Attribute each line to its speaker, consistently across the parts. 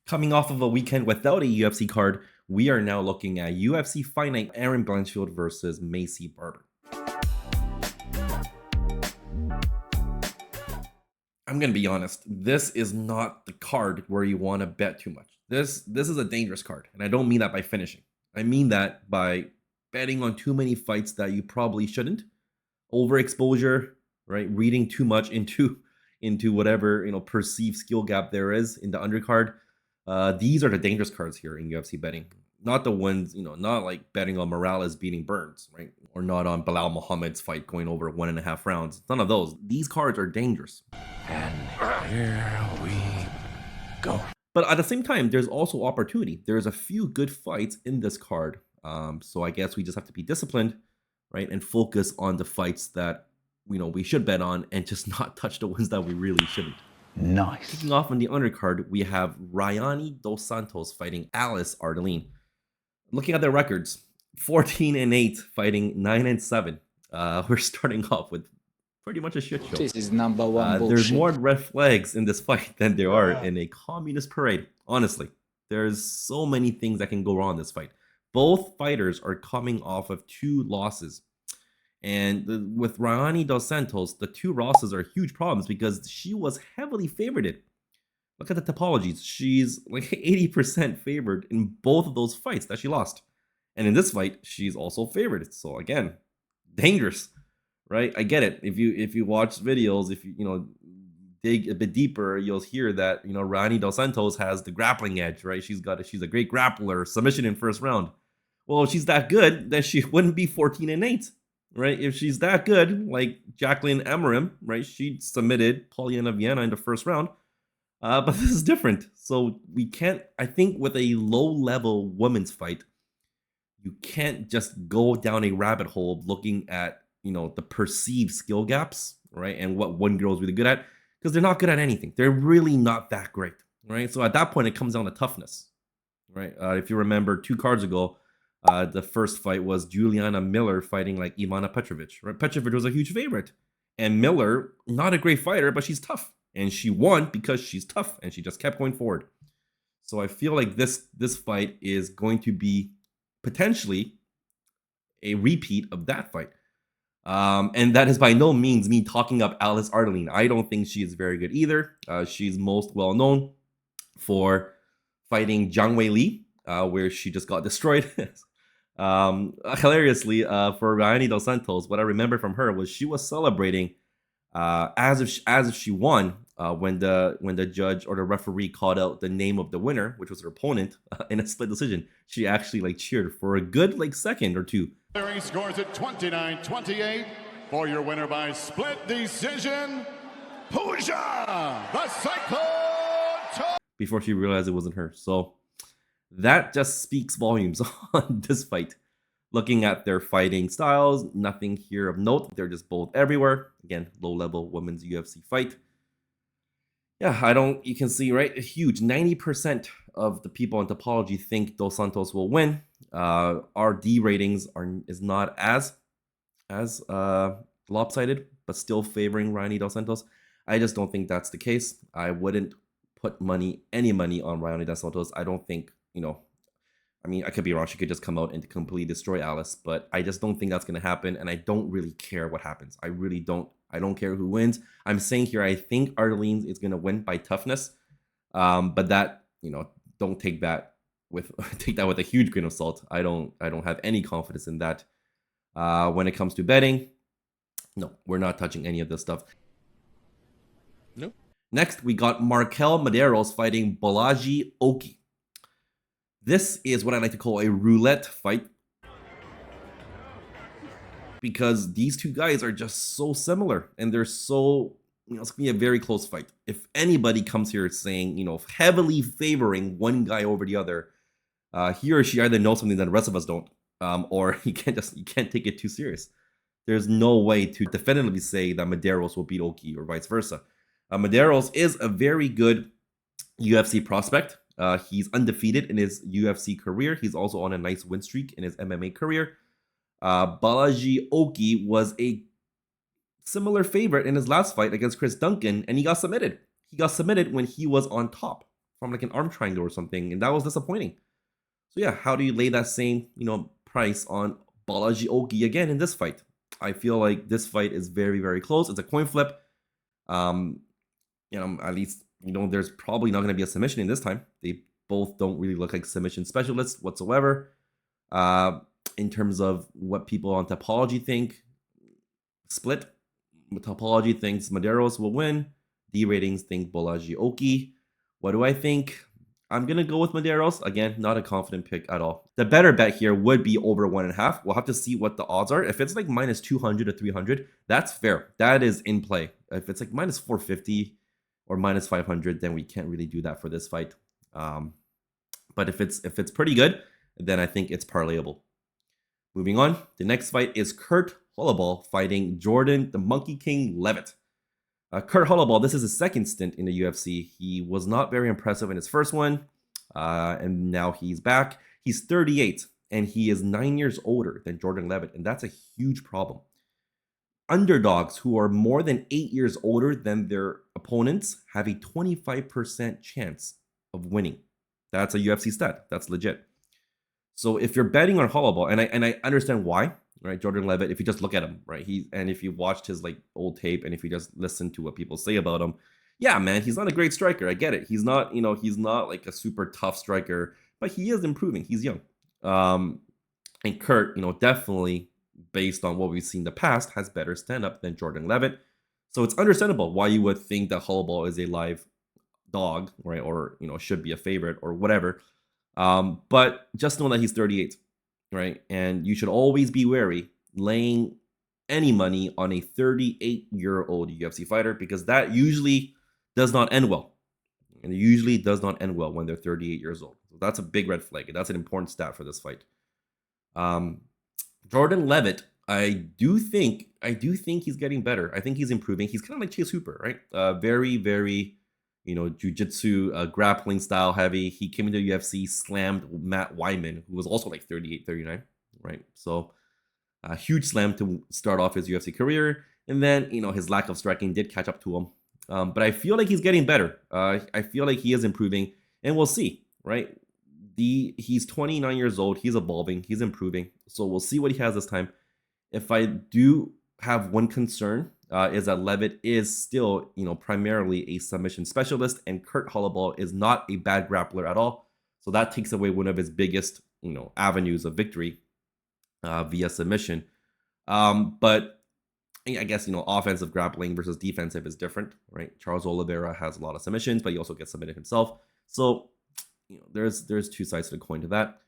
Speaker 1: Coming off of a weekend without a UFC card, we are now looking at UFC Fight Night Aaron Blanchfield versus Macy Barber. I'm going to be honest, this is not the card where you want to bet too much. This is a dangerous card, and I don't mean that by finishing. I mean that by betting on too many fights that you probably shouldn't. Overexposure, right? Reading too much into whatever, perceived skill gap there is in the undercard. These are the dangerous cards here in UFC betting. Not the ones, not like betting on Morales beating Burns, right? Or not on Bilal Muhammad's fight going over 1.5 rounds. None of those. These cards are dangerous.
Speaker 2: And here we go.
Speaker 1: But at the same time, there's also opportunity. There's a few good fights in this card. So I guess we just have to be disciplined, right? And focus on the fights that, we should bet on and just not touch the ones that we really shouldn't.
Speaker 2: Nice.
Speaker 1: Kicking off on the undercard, we have Rayani dos Santos fighting Alice Ardelean. Looking at their records, 14-8 fighting 9-7. We're starting off with pretty much a shit show.
Speaker 2: This is number one bullshit.
Speaker 1: There's more red flags in this fight than there are in a communist parade. Honestly, there's so many things that can go wrong in this fight. Both fighters are coming off of 2 losses. And with Rayani dos Santos, the 2 losses are huge problems because she was heavily favored. Look at the topologies. She's like 80% favored in both of those fights that she lost. And in this fight, she's also favored. So again, dangerous, right? I get it. If you watch videos, if you dig a bit deeper, you'll hear that Rayani dos Santos has the grappling edge, right? She's a great grappler, submission in first round. Well, if she's that good, then she wouldn't be 14-8. Right, if she's that good, like Jacqueline Amarim, right, she submitted Polyana Viana in the first round, but this is different. So we can't, I think with a low-level women's fight, you can't just go down a rabbit hole looking at, the perceived skill gaps, right, and what one girl is really good at, because they're not good at anything. They're really not that great, right? So at that point, it comes down to toughness, right? If you remember 2 cards ago, the first fight was Juliana Miller fighting like Ivana Petrovic. Right? Petrovic was a huge favorite. And Miller, not a great fighter, but she's tough. And she won because she's tough and she just kept going forward. So I feel like this fight is going to be potentially a repeat of that fight. And that is by no means me talking up Alice Ardelean. I don't think she is very good either. She's most well known for fighting Zhang Wei Li, where she just got destroyed. Hilariously, for Rayani dos Santos, what I remember from her was she was celebrating as if she won when the judge or the referee called out the name of the winner, which was her opponent, in a split decision. She actually cheered for a good second or two.
Speaker 3: He scores it 29-28 for your winner by split decision, Pooja, the Cyclone.
Speaker 1: Before she realized it wasn't her. So that just speaks volumes on this fight. Looking at their fighting styles, nothing here of note. They're just both everywhere. Again, low-level women's UFC fight. Yeah, you can see, right? A huge 90% of the people in topology think Dos Santos will win. Our D ratings is not as lopsided, but still favoring Rayani dos Santos. I just don't think that's the case. I wouldn't put any money on Rayani dos Santos. I don't think, I could be wrong. She could just come out and completely destroy Alice, but I just don't think that's going to happen, and I don't really care what happens. I really don't. I don't care who wins. I'm saying here I think Ardelean is going to win by toughness, but that, don't take that with a huge grain of salt. I don't have any confidence in that. When it comes to betting, no, we're not touching any of this stuff.
Speaker 4: Nope.
Speaker 1: Next, we got Markel Mederos fighting Balaji Oki. This is what I like to call a roulette fight, because these 2 guys are just so similar and they're so, it's gonna be a very close fight. If anybody comes here saying, heavily favoring one guy over the other, he or she either knows something that the rest of us don't, or you can't take it too serious. There's no way to definitively say that Mederos will beat Oki or vice versa. Mederos is a very good UFC prospect. He's undefeated in his UFC career. He's also on a nice win streak in his MMA career. Balaji Oki was a similar favorite in his last fight against Chris Duncan, and he got submitted. He got submitted when he was on top. from like an arm triangle or something, and that was disappointing. So yeah, how do you lay that same, price on Balaji Oki again in this fight? I feel like this fight is very, very close. It's a coin flip. At least, there's probably not going to be a submission in this time. They both don't really look like submission specialists whatsoever. In terms of what people on Topology think, split. Topology thinks Mederos will win. D ratings think Balaji Oki. What do I think? I'm going to go with Mederos. Again, not a confident pick at all. The better bet here would be over 1.5. We'll have to see what the odds are. If it's like minus 200 to 300, that's fair. That is in play. If it's like minus 450 or minus 500, then we can't really do that for this fight. But if it's pretty good, then I think it's parlayable. Moving on, the next fight is Kurt Holobough fighting Jordan, the Monkey King Leavitt. Kurt Holobough, this is his second stint in the UFC. He was not very impressive in his first one, and now he's back. He's 38, and he is 9 years older than Jordan Leavitt, and that's a huge problem. Underdogs who are more than 8 years older than their opponents have a 25% chance of winning. That's a UFC stat. That's legit. So if you're betting on Holobough, and I understand why, right? Jordan Leavitt, if you just look at him, right? And if you watched his like old tape, and if you just listen to what people say about him, yeah, man, he's not a great striker. I get it. He's not, he's not like a super tough striker, but he is improving. He's young. And Kurt, definitely based on what we've seen in the past, has better stand-up than Jordan Leavitt. So it's understandable why you would think that Holobough is a live dog, right? Or, should be a favorite or whatever. But just know that he's 38, right? And you should always be wary laying any money on a 38-year-old UFC fighter, because that usually does not end well. And it usually does not end well when they're 38 years old. So that's a big red flag. That's an important stat for this fight. Jordan Leavitt, I do think he's getting better. I think he's improving. He's kind of like Chase Hooper, right? Very, very, jiu-jitsu, grappling style heavy. He came into the UFC, slammed Matt Wyman, who was also like 38, 39, right? So a huge slam to start off his UFC career. And then, his lack of striking did catch up to him. But I feel like he's getting better. I feel like he is improving, and we'll see, right? He's 29 years old. He's evolving. He's improving. So we'll see what he has this time. If I do have one concern, is that Leavitt is still, primarily a submission specialist, and Kurt Holobough is not a bad grappler at all. So that takes away one of his biggest, avenues of victory via submission. But I guess, offensive grappling versus defensive is different, right? Charles Oliveira has a lot of submissions, but he also gets submitted himself. So, there's two sides to the coin to that.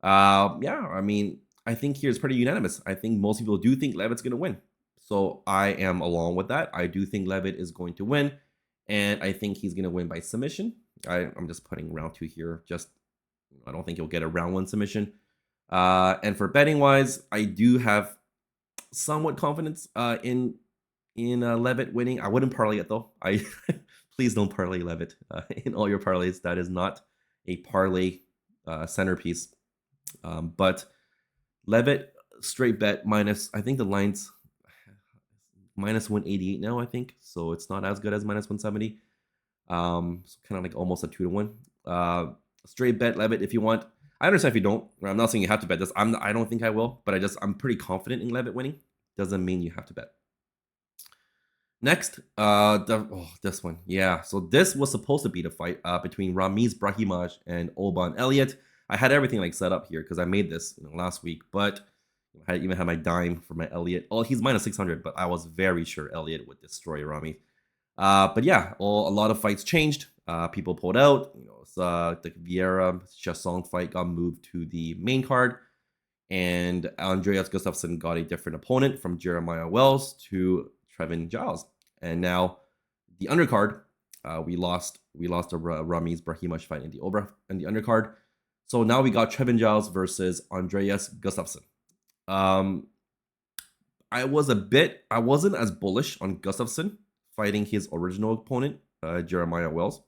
Speaker 1: I think here's pretty unanimous. I think most people do think Leavitt's going to win. So I am along with that. I do think Leavitt is going to win, and I think he's going to win by submission. I'm just putting round 2 here. I don't think he'll get a round 1 submission. And for betting wise, I do have somewhat confidence in Leavitt winning. I wouldn't parlay it though. Please don't parlay Leavitt in all your parlays. That is not a parlay centerpiece. But Leavitt straight bet minus, I think the line's minus 188 now, I think. So it's not as good as minus 170. So kind of like almost a 2-to-1. Straight bet Leavitt if you want. I understand if you don't. I'm not saying you have to bet this. I don't think I will, but I'm pretty confident in Leavitt winning. Doesn't mean you have to bet. Next, this one. Yeah, so this was supposed to be the fight between Brahimaj and Oban Elliott. I had everything like set up here because I made this last week, but I even had my dime for my Elliott. Oh, he's minus 600, but I was very sure Elliott would destroy Rami. But yeah, a lot of fights changed. People pulled out. The Vieira Chiasson fight got moved to the main card, and Andreas Gustafsson got a different opponent from Jeremiah Wells to Trevin Giles. And now the undercard, we lost the Rami's Brahimaj fight in the undercard. So now we got Trevin Giles versus Andreas Gustafsson. I wasn't as bullish on Gustafsson fighting his original opponent, Jeremiah Wells,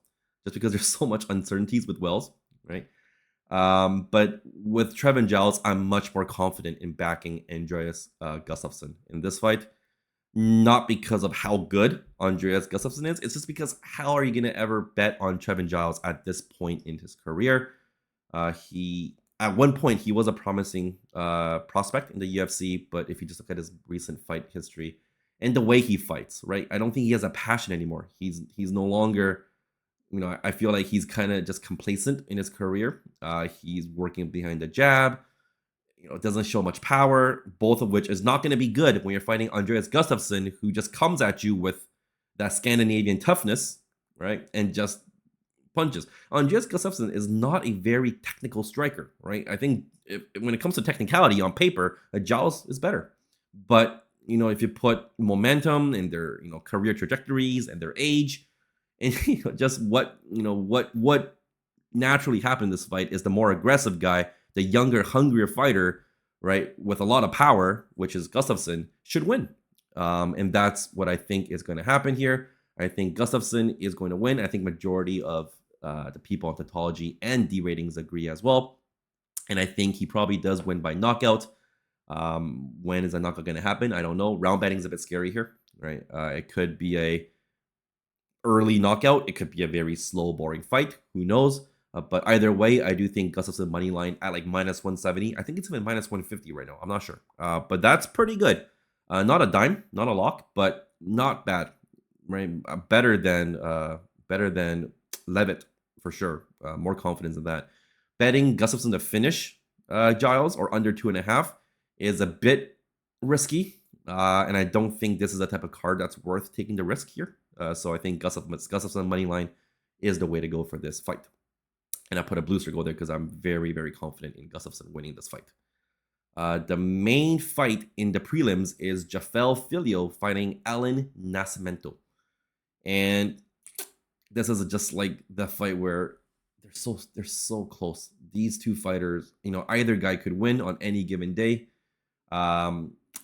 Speaker 1: just because there's so much uncertainties with Wells, right? But with Trevin Giles, I'm much more confident in backing Andreas Gustafsson in this fight. not because of how good Andreas Gustafsson is. It's just because how are you going to ever bet on Trevin Giles at this point in his career? He at one point he was a promising prospect in the UFC, but if you just look at his recent fight history and the way he fights, right? I don't think he has a passion anymore. He's no longer, I feel like he's kind of just complacent in his career. He's working behind the jab. It doesn't show much power, both of which is not going to be good when you're fighting Andreas Gustafsson, who just comes at you with that Scandinavian toughness, right? And just punches. Andreas Gustafsson is not a very technical striker, right? I think when it comes to technicality on paper, Giles is better. But, if you put momentum in their, career trajectories and their age, and just what naturally happened in this fight is the more aggressive guy, the younger, hungrier fighter, right, with a lot of power, which is Gustafsson, should win. And that's what I think is going to happen here. I think Gustafsson is going to win. I think majority of the people on Tautology and D ratings agree as well. And I think he probably does win by knockout. When is a knockout going to happen? I don't know. Round betting is a bit scary here, right? It could be a early knockout. It could be a very slow, boring fight. Who knows? But either way, I do think Gustafsson money line at like minus 170. I think it's even minus 150 right now. I'm not sure. But that's pretty good. Not a dime, not a lock, but not bad. Right? Better than Leavitt for sure. More confidence in that. Betting Gustafsson to finish Giles or under 2.5 is a bit risky. And I don't think this is the type of card that's worth taking the risk here. So I think Gustafsson money line is the way to go for this fight. And I put a blue circle there because I'm very, very confident in Gustafsson winning this fight. The main fight in the prelims is Filho fighting Alan Nascimento. And this is just like the fight where they're so close. These two fighters, either guy could win on any given day.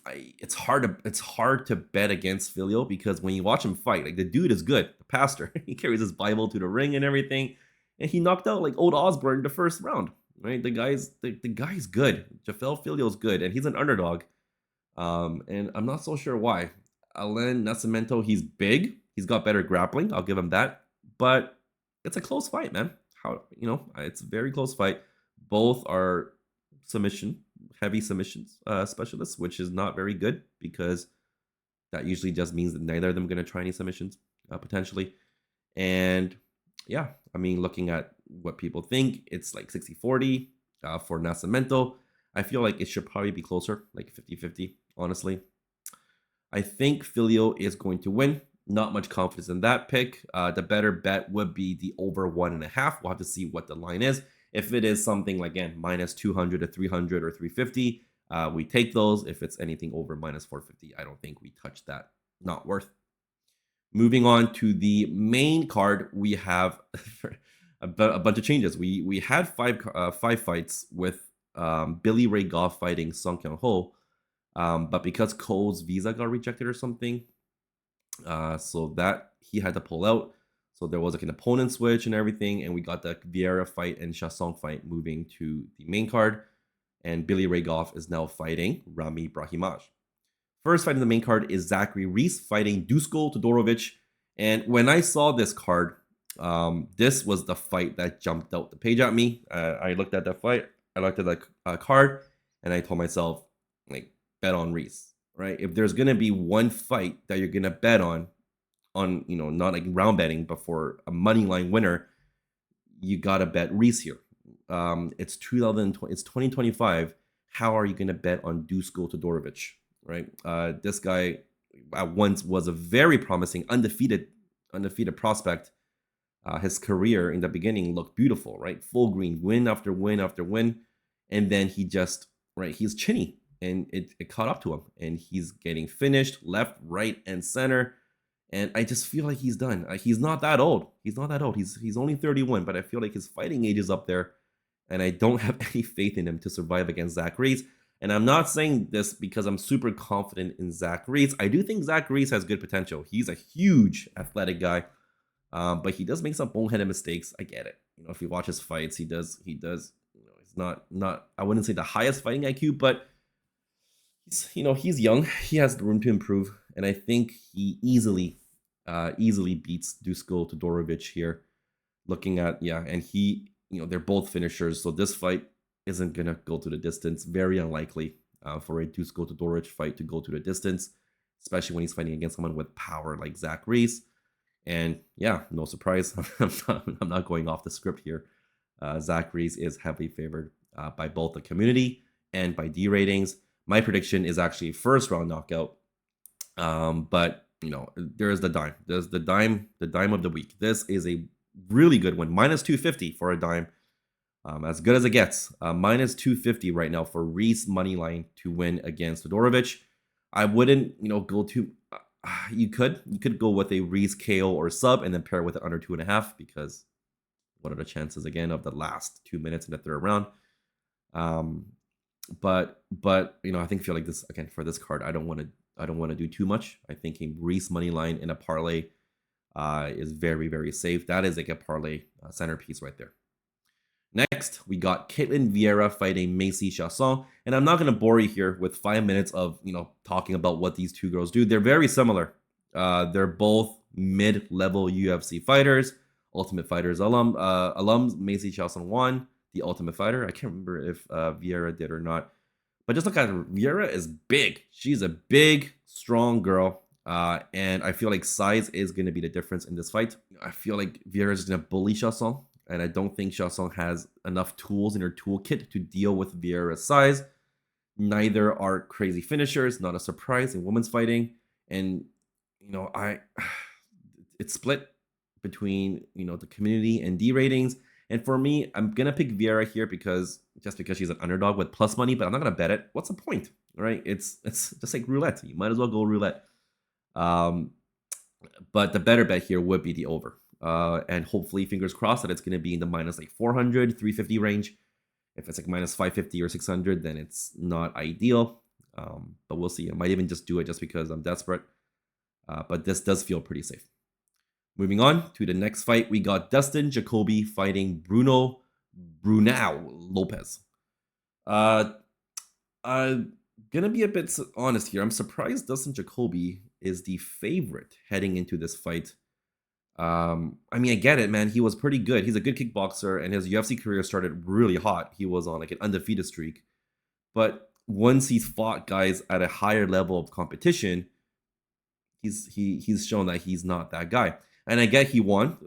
Speaker 1: It's hard to bet against Filho because when you watch him fight, like the dude is good. The pastor, he carries his Bible to the ring and everything. And he knocked out like old Osborne the first round, right? The guy's good. Filho's good, and he's an underdog. And I'm not so sure why. Alan Nascimento, he's big. He's got better grappling. I'll give him that. But it's a close fight, man. It's a very close fight. Both are heavy submissions specialists, which is not very good because that usually just means that neither of them are going to try any submissions potentially. And yeah, looking at what people think, it's like 60-40 for Nascimento. I feel like it should probably be closer, like 50-50, honestly. I think Filho is going to win. Not much confidence in that pick. The better bet would be the over 1.5. We'll have to see what the line is. If it is something like, again, minus 200 to 300 or 350, we take those. If it's anything over minus 450, I don't think we touch that. Not worth. Moving on to the main card, we have a bunch of changes. We had five fights with Billy Ray Goff fighting Song Kyung-ho, but because Cole's visa got rejected or something, so that he had to pull out. So there was like an opponent switch and everything, and we got the Vieira fight and Chiasson fight moving to the main card, and Billy Ray Goff is now fighting Rami Brahimaj. First fight in the main card is Zachary Reese fighting Dusko Todorovic. And when I saw this card, this was the fight that jumped out the page at me. I looked at that fight, I looked at the card, and I told myself, like, bet on Reese, right? If there's going to be one fight that you're going to bet on, not like round betting, but for a money line winner, you got to bet Reese here. It's 2025. How are you going to bet on Dusko Todorovic? Right, this guy at once was a very promising undefeated prospect. His career in the beginning looked beautiful, right? Full green, win after win after win, and then he's chinny, and it caught up to him, and he's getting finished left, right, and center. And I just feel like he's done. He's not that old. He's only 31, but I feel like his fighting age is up there, and I don't have any faith in him to survive against Zach Reese. And I'm not saying this because I'm super confident in Zach Reese. I do think Zach Reese has good potential. He's a huge athletic guy, but he does make some boneheaded mistakes. I get it. If you watch his fights, he does. He's not. I wouldn't say the highest fighting IQ, but he's young. He has room to improve, and I think he easily beats Dusko Todorovic here. Looking at, and he, they're both finishers, so this fight isn't gonna go to the distance. Very unlikely for a Dusko Todorovic fight to go to the distance, especially when he's fighting against someone with power like Zach Reese. And yeah, no surprise, I'm not going off the script here. Zach Reese is heavily favored by both the community and by D ratings. My prediction is actually a first round knockout. But there's the dime. There's the dime of the week. This is a really good one. Minus 250 for a dime. As good as it gets. Minus 250 right now for Reese money line to win against Todorovic. I wouldn't, go too. You could go with a Reese KO or sub and then pair it with it under 2.5, because what are the chances again of the last 2 minutes in the third round? But I feel like this again for this card. I don't want to do too much. I think a Reese money line in a parlay is very, very safe. That is like a parlay centerpiece right there. Next, we got Caitlin Vieira fighting Macy Chiasson, and I'm not going to bore you here with 5 minutes of talking about what these two girls do. They're very similar. They're both mid-level UFC fighters, Ultimate Fighters alums. Macy Chiasson won the Ultimate Fighter. I can't remember if Vieira did or not, but just look at her. Vieira is big. She's a big, strong girl, and I feel like size is going to be the difference in this fight. I feel like Vieira is going to bully Chiasson. And I don't think Chiasson has enough tools in her toolkit to deal with Vieira's size. Neither are crazy finishers, not a surprise in women's fighting. And, it's split between, the community and D ratings. And for me, I'm going to pick Vieira here because she's an underdog with plus money, but I'm not going to bet it. What's the point, right? It's just like roulette. You might as well go roulette. But the better bet here would be the over. And hopefully, fingers crossed, that it's going to be in the minus like 400, 350 range. If it's like minus 550 or 600, then it's not ideal. But we'll see. I might even just do it just because I'm desperate. But this does feel pretty safe. Moving on to the next fight, we got Dustin Jacoby fighting Bruno Lopez. I'm gonna be a bit honest here. I'm surprised Dustin Jacoby is the favorite heading into this fight. I get it, man. He was pretty good. He's a good kickboxer, and his UFC career started really hot. He was on like an undefeated streak. But once he's fought guys at a higher level of competition, he's shown that he's not that guy. And I get he won.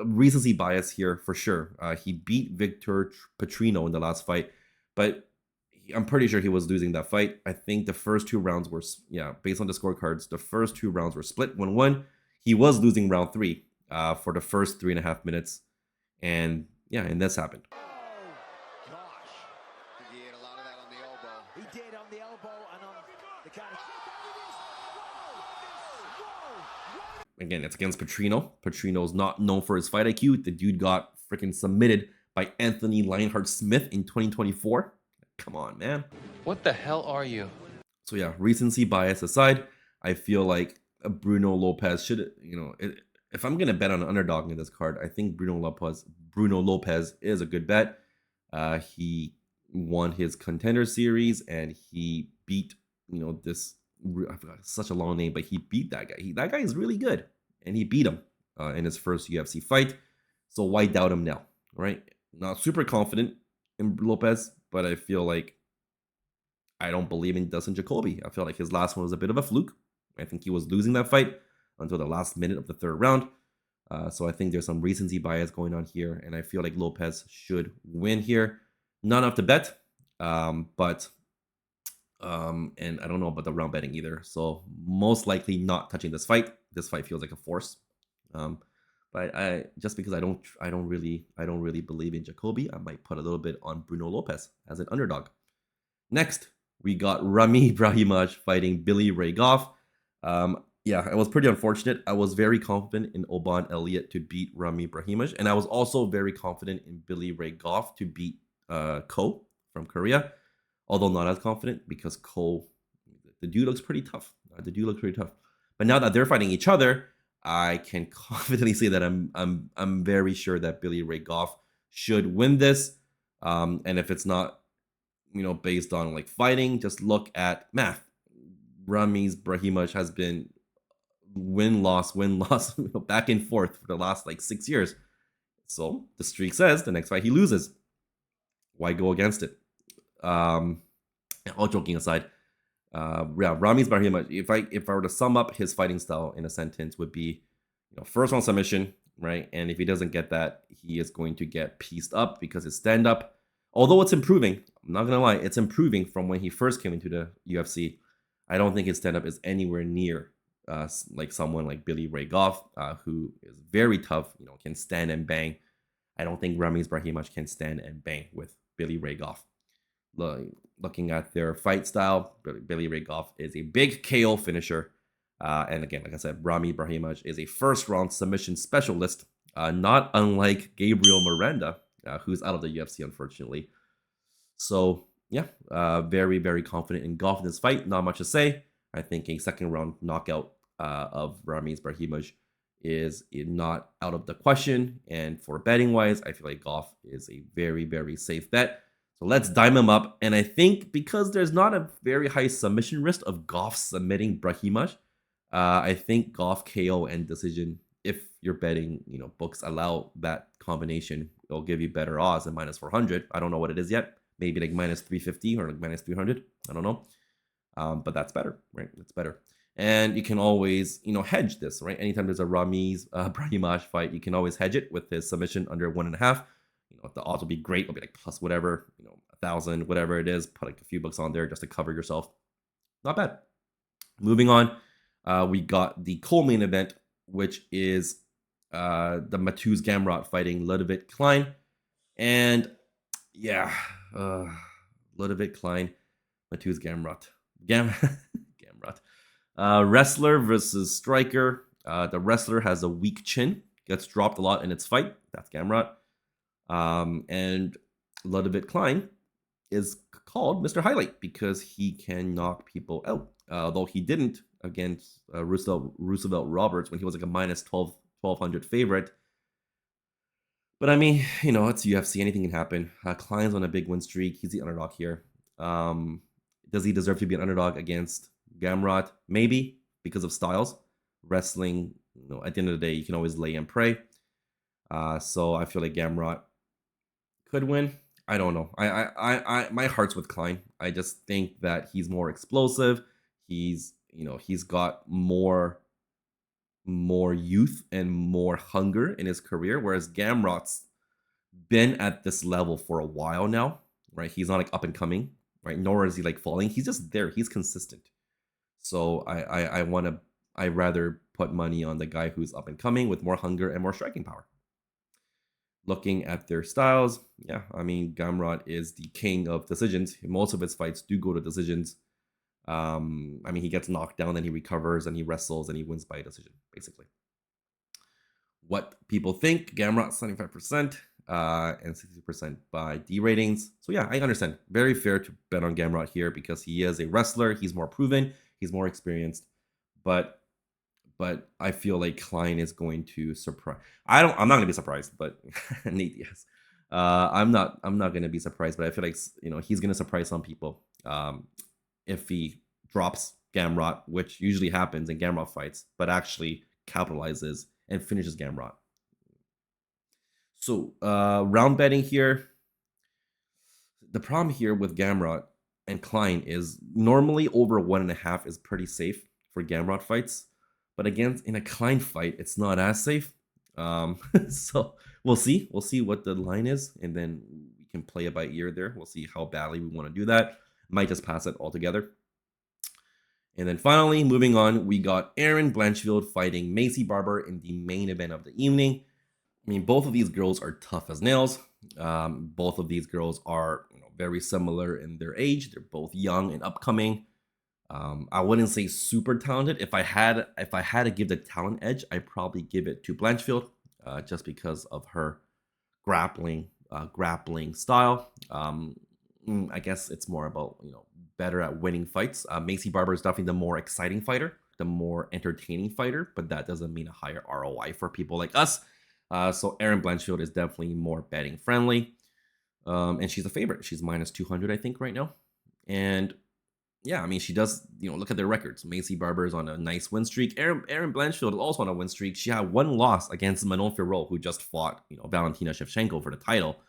Speaker 1: Recency bias here for sure. He beat Victor Petrino in the last fight, but I'm pretty sure he was losing that fight. I think the first 2 rounds were, based on the scorecards, the first 2 rounds were split 1-1. He was losing round 3. For the first 3.5 minutes, and this happened.
Speaker 5: Oh gosh! He had a lot of that on the elbow. He did on the elbow and on the kind of.
Speaker 1: Again, it's against Petrino. Petrino's not known for his fight IQ. The dude got freaking submitted by Anthony Lionheart Smith in 2024. Come on, man.
Speaker 4: What the hell are you?
Speaker 1: So recency bias aside, I feel like Bruno Lopez should, if I'm gonna bet on an underdog in this card, I think Bruno Lopez is a good bet. He won his contender series and he beat this. I forgot such a long name, but he beat that guy. That guy is really good, and he beat him in his first UFC fight. So why doubt him now, right? Not super confident in Lopez, but I feel like I don't believe in Dustin Jacoby. I feel like his last one was a bit of a fluke. I think he was losing that fight until the last minute of the third round. So I think there's some recency bias going on here, and I feel like Lopez should win here. Not enough to bet, and I don't know about the round betting either. So most likely not touching this fight. This fight feels like a force. But I just because I don't really believe in Jacoby, I might put a little bit on Bruno Lopez as an underdog. Next, we got Rami Brahimaj fighting Billy Ray Goff. It was pretty unfortunate. I was very confident in Oban Elliott to beat Rami Brahimaj, and I was also very confident in Billy Ray Goff to beat Ko from Korea, although not as confident because Ko, the dude looks pretty tough. But now that they're fighting each other, I can confidently say that I'm very sure that Billy Ray Goff should win this. And if it's not, based on like fighting, just look at math. Brahimaj has been win-loss back and forth for the last like 6 years. So the streak says the next fight he loses. Why go against it? All joking aside, Ramiz Brahimaj, if I were to sum up his fighting style in a sentence, would be, first round submission, right? And if he doesn't get that, he is going to get pieced up because his stand-up, although it's improving, I'm not gonna lie, it's improving from when he first came into the UFC. I don't think his stand-up is anywhere near like someone like Billy Ray Goff, who is very tough, can stand and bang. I don't think Ramiz Brahimaj can stand and bang with Billy Ray Goff. Looking at their fight style, Billy Ray Goff is a big KO finisher. And again, like I said, Ramiz Brahimaj is a first-round submission specialist, not unlike Gabriel Miranda, who's out of the UFC, unfortunately. So, yeah, very, very confident in Goff in this fight. Not much to say. I think a second-round knockout of Ramiz Brahimaj is not out of the question. And for betting-wise, I feel like Goff is a very, very safe bet. So let's dime him up. And I think because there's not a very high submission risk of Goff submitting Brahimaj, I think Goff KO and decision, if you're betting, books allow that combination, it'll give you better odds than minus 400. I don't know what it is yet. Maybe like minus 350 or like minus 300. I don't know. But that's better, right? It's better. And you can always, hedge this, right? Anytime there's a Ramiz Brahimaj fight, you can always hedge it with his submission under 1.5. The odds will be great. It'll be like plus whatever, 1,000, whatever it is. Put like a few bucks on there just to cover yourself. Not bad. Moving on, we got the co-main event, which is the Mateusz Gamrot fighting Leavitt Klein. And yeah, Leavitt Klein, Mateusz Gamrot. Gamrot. Wrestler versus striker. The wrestler has a weak chin, gets dropped a lot in its fight. That's Gamrot. And Leavitt Klein is called Mr. Highlight because he can knock people out. Though he didn't against Roosevelt Roberts when he was like a minus 1,200 favorite. But I mean, it's UFC. Anything can happen. Klein's on a big win streak. He's the underdog here. Does he deserve to be an underdog against Gamrot? Maybe, because of styles. Wrestling, at the end of the day, you can always lay and pray. So I feel like Gamrot could win. I don't know. I my heart's with Klein. I just think that he's more explosive. He's got more youth and more hunger in his career, whereas Gamrot's been at this level for a while now, right? He's not like up and coming, right? Nor is he like falling. He's just there. He's consistent. So I rather put money on the guy who's up and coming with more hunger and more striking power. Looking at their styles, yeah, I mean, Gamrot is the king of decisions. Most of his fights do go to decisions. I mean, he gets knocked down, then he recovers, and he wrestles, and he wins by a decision, basically. What people think, Gamrot 75% and 60% by D ratings. So yeah, I understand. Very fair to bet on Gamrot here because he is a wrestler. He's more proven. He's more experienced. But I feel like Klein is going to surprise. I'm not going to be surprised, but Nate, yes. I'm not going to be surprised, but I feel like he's going to surprise some people if he drops Gamrot, which usually happens in Gamrot fights, but actually capitalizes and finishes Gamrot. So round betting here. The problem here with Gamrot and Klein is normally over 1.5 is pretty safe for Gamrot fights. But again, in a Klein fight, it's not as safe. So we'll see. We'll see what the line is, and then we can play it by ear there. We'll see how badly we want to do that. Might just pass it altogether. And then finally, moving on, we got Erin Blanchfield fighting Maycee Barber in the main event of the evening. I mean, both of these girls are tough as nails. Both of these girls are very similar in their age. They're both young and upcoming. I wouldn't say super talented. If I had to give the talent edge, I'd probably give it to Blanchfield, just because of her grappling style. I guess it's more about better at winning fights. Maycee Barber is definitely the more exciting fighter, the more entertaining fighter, but that doesn't mean a higher ROI for people like us. So Erin Blanchfield is definitely more betting friendly, and she's a favorite. She's minus 200, I think, right now, and yeah, I mean, she does, look at their records. Maycee Barber is on a nice win streak. Erin Blanchfield is also on a win streak. She had one loss against Manon Fiorot, who just fought, Valentina Shevchenko for the title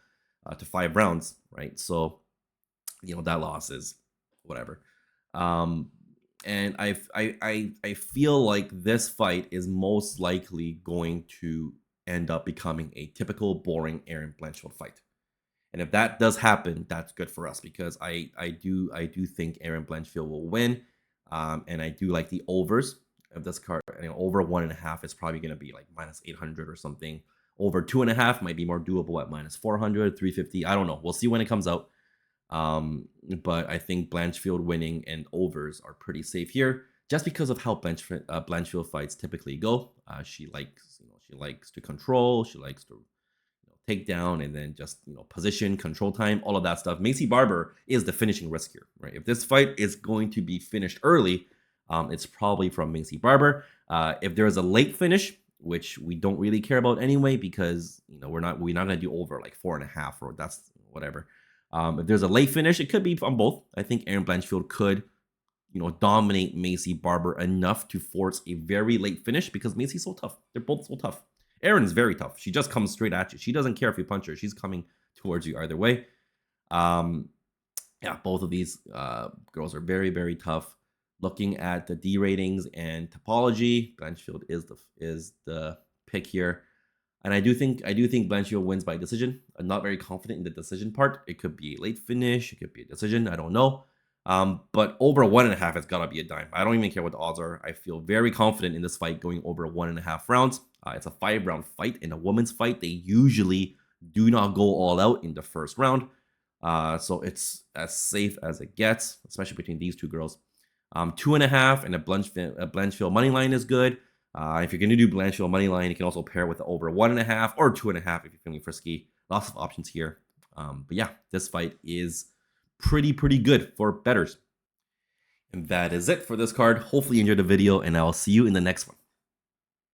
Speaker 1: to 5 rounds, right? So, that loss is whatever. And I feel like this fight is most likely going to end up becoming a typical boring Erin Blanchfield fight. And if that does happen, that's good for us because I do think Erin Blanchfield will win. And I do like the overs of this card. Over 1.5 is probably going to be like -800 or something. Over 2.5 might be more doable at -400, 350. I don't know. We'll see when it comes out. But I think Blanchfield winning and overs are pretty safe here, just because of how Blanchfield fights typically go. She likes to control. She likes to take down and then just position, control time, all of that stuff. Maycee Barber is the finishing risk here, right? If this fight is going to be finished early, it's probably from Maycee Barber. If there is a late finish, which we don't really care about anyway, because we're not gonna do over like 4.5 or that's whatever. If there's a late finish, it could be on both. I think Erin Blanchfield could, dominate Maycee Barber enough to force a very late finish because Maycee's so tough. They're both so tough. Erin is very tough. She just comes straight at you. She doesn't care if you punch her. She's coming towards you either way. Yeah, both of these girls are very, very tough. Looking at the D ratings and topology, Blanchfield is the pick here. And I do think Blanchfield wins by decision. I'm not very confident in the decision part. It could be a late finish. It could be a decision. I don't know. But over 1.5, it's got to be a dime. I don't even care what the odds are. I feel very confident in this fight going over 1.5 rounds. It's a 5-round fight. In a women's fight, they usually do not go all out in the first round. So it's as safe as it gets, especially between these two girls. 2.5 and a Blanchfield money line is good. If you're going to do Blanchfield money line, you can also pair with the over 1.5 or 2.5 if you're feeling frisky. Lots of options here. But yeah, this fight is pretty good for bettors. And that is it for this card. Hopefully you enjoyed the video, and I'll see you in the next one.